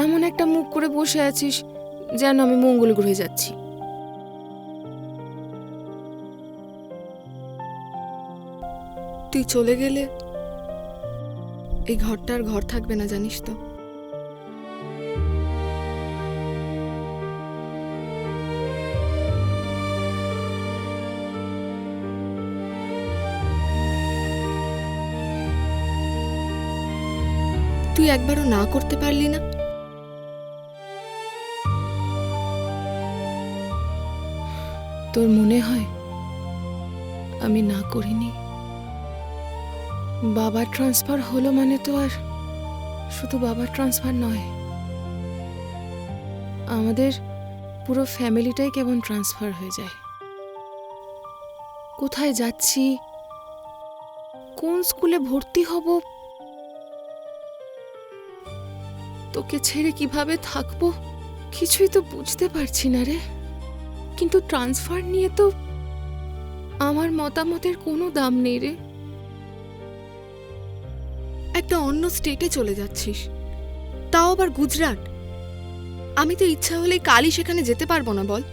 এমন একটা মুখ করে বসে আছিস যেন আমি মঙ্গল গ্রহে যাচ্ছি। তুই চলে গেলে এই ঘরটা আর ঘর থাকবে না, জানিস তো। তুই একবারও না করতে পারলি না? তোর মনে হয় আমি না করিনি? বাবার ট্রান্সফার হলো মানে তো আর শুধু বাবার ট্রান্সফার নয়, আমাদের পুরো ফ্যামিলিটাই কেমন ট্রান্সফার হয়ে যায়। কোথায় যাচ্ছি, কোন স্কুলে ভর্তি হব, তোকে ছেড়ে কিভাবে থাকবো কিছুই তো বুঝতে পারছি না রে। কিন্তু ট্রান্সফার নিয়ে তো আমার মতামতের কোনো দাম নেই রে। একটা অন্য স্টেটে চলে যাচ্ছিস, তাও আবার গুজরাট। আমি তো ইচ্ছা হলেই কালই সেখানে যেতে পারবো না, বল।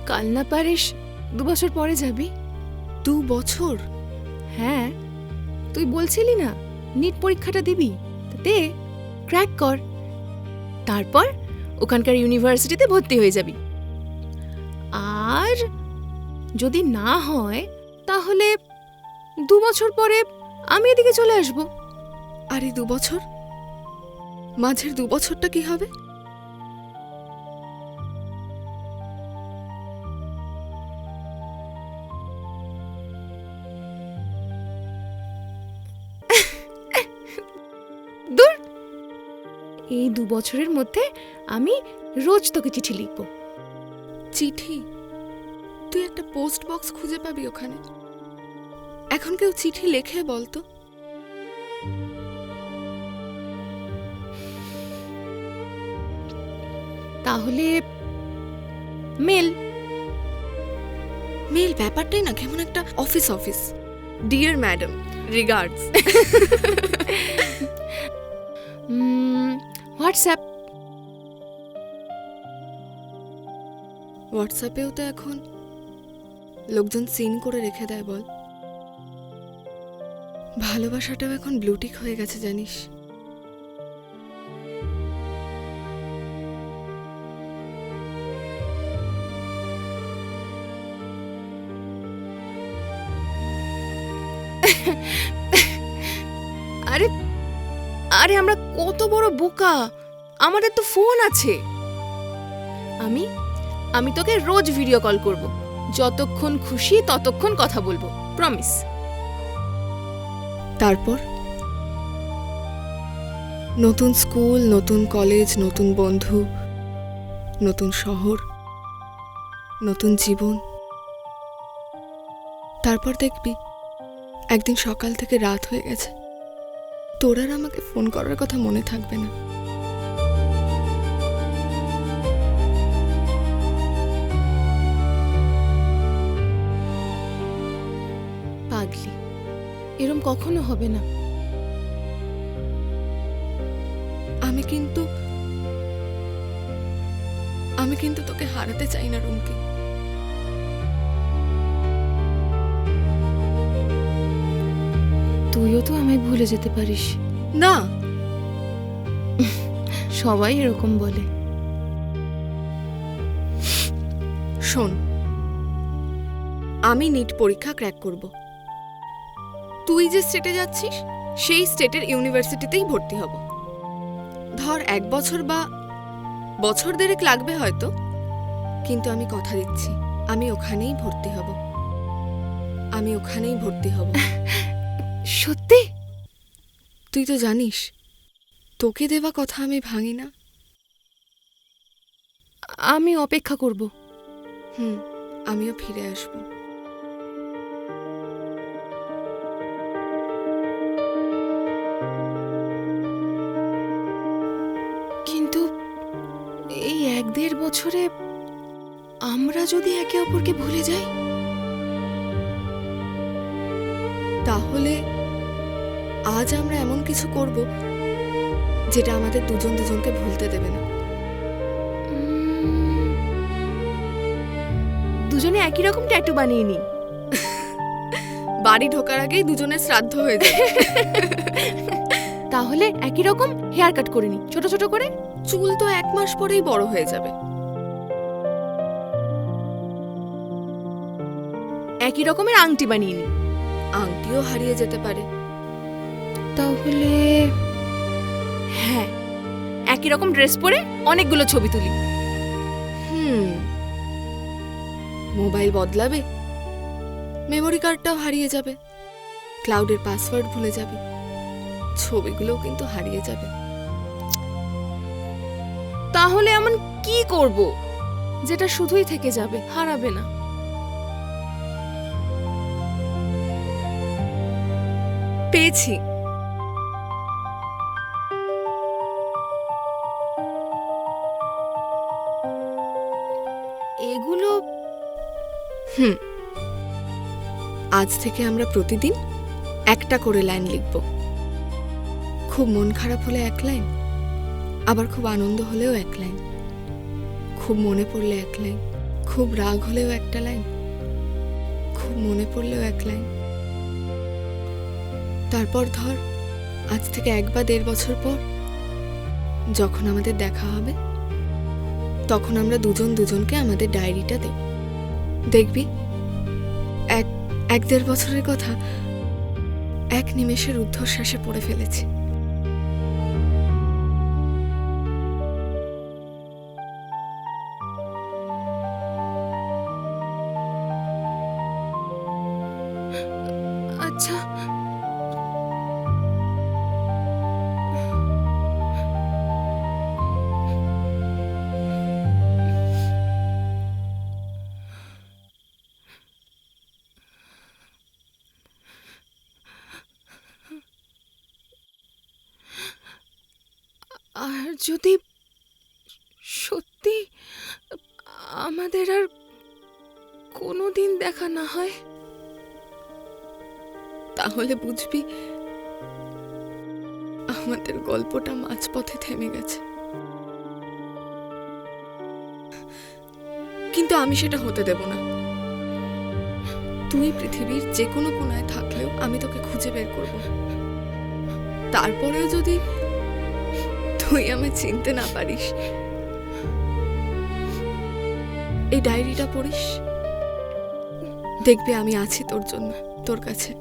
কাল না পারিস 2 বছর পরে যাবি। 2 বছর? হ্যাঁ, তুই বলছিলি না নিট পরীক্ষাটা দিবি, দে, ক্র্যাক কর, তারপর ওখানকার ইউনিভার্সিটিতে ভর্তি হয়ে যাবি। আর যদি না হয় তাহলে 2 বছর পরে আমি এদিকে চলে আসব। আর এই 2 বছর, মাঝের 2 বছরটা কি হবে? দূর, এই 2 বছরের মধ্যে আমি রোজ তোকে চিঠি লিখব। চিঠি? তুই একটা পোস্ট বক্স খুঁজে পাবি ওখানে? এখন কেউ চিঠি লেখে বলতো? তাহলে মেল। মেল ব্যাপারটাই না কেমন একটা office office. Dear madam, regards. WhatsApp. হোয়াটসঅ্যাপেও তো এখন লোকজন সিন করে রেখে দেয়, বল। ভালোবাসাটাও এখন ব্লুটিক হয়ে গেছে, জানিস। আরে আরে আমরা কত বড় বোকা, আমাদের তো ফোন আছে। আমি আমি তোকে রোজ ভিডিও কল করব, যতক্ষণ খুশি ততক্ষণ কথা বলবো, প্রমিস। তারপর নতুন স্কুল, নতুন কলেজ, নতুন বন্ধু, নতুন শহর, নতুন জীবন। তারপর দেখবি একদিন সকাল থেকে রাত হয়ে গেছে, তোর আর আমাকে ফোন করার কথা মনে থাকবে না। পাগলি, এরম কখনো হবে না। আমি কিন্তু তোকে হারাতে চাই না, রুমকি। তুইও তো আমায় ভুলে যেতে পারিস না। সবাই এরকম বলে। শোন, আমি নিট পরীক্ষা ক্র্যাক করব। তুই যে স্টেটে যাচ্ছিস সেই স্টেটের ইউনিভার্সিটিতেই ভর্তি হব। ধর 1 বছর বা বছর দেড়েক লাগবে হয়তো, কিন্তু আমি কথা দিচ্ছি আমি ওখানেই ভর্তি হব। আমি ওখানেই ভর্তি হব। সত্যি? তুই তো জানিস তোকে দেওয়া কথা আমি ভাঙি না। আমি অপেক্ষা করব। আমিও ফিরে আসব। কিন্তু এই 1-1.5 বছরে আমরা যদি একে অপরকে ভুলে যাই, তাহলে আজ আমরা এমন কিছু করব যেটা আমাদের দুজন দুজনকে ভুলতে দেবে না। দুজনে একই রকম ট্যাটু বানিয়ে নি। বাড়ি ঢোকার আগেই দুজনের শ্রাদ্ধ হয়ে যাবে। তাহলে একই রকম হেয়ার কাট করে নি, ছোট ছোট করে। চুল তো 1 মাস পরেই বড় হয়ে যাবে। একই রকমের আংটি বানিয়ে নি। আংটিও হারিয়ে যেতে পারে। তাহলে হ্যাঁ, একই রকম ড্রেস পরে অনেকগুলো ছবি তুলি। মোবাইল বদলাবে, মেমোরি কার্ডটাও হারিয়ে যাবে, ক্লাউডের পাসওয়ার্ড ভুলে যাবে, ছবিগুলোও কিন্তু হারিয়ে যাবে। তাহলে এমন কি করব যেটা শুধুই থেকে যাবে, হারাবে না? পেয়েছি। এগুলো আজ থেকে আমরা প্রতিদিন একটা করে লাইন লিখব। খুব মন খারাপ হলে 1 লাইন, আবার খুব আনন্দ হলেও 1 লাইন, খুব মনে পড়লে 1 লাইন, খুব রাগ হলেও 1টা লাইন, খুব মনে পড়লেও 1 লাইন। তারপর ধর আজ থেকে 1 বা 1.5 বছর পর যখন আমাদের দেখা হবে, তখন আমরা দুজন দুজনকে আমাদের ডায়েরিটা দেব। দেখবি 1-1.5 বছরের কথা 1 নিমেষের ঊর্ধ্বশ্বাসে পড়ে ফেলেছি। আচ্ছা, আর যদি সত্যি আমাদের আর কোনোদিন দেখা না হয়, তাহলে বুঝবি আমাদের গল্পটা মাঝপথে থেমে গেছে। কিন্তু আমি সেটা হতে দেব না। তুই পৃথিবীর যে কোনো কোণায় থাকলেও আমি তোকে খুঁজে বের করব। তারপরেও যদি তুই আমায় চিনতে না পারিস, এই ডায়েরিটা পড়িস, দেখবি আমি আছি তোর জন্য, তোর কাছে।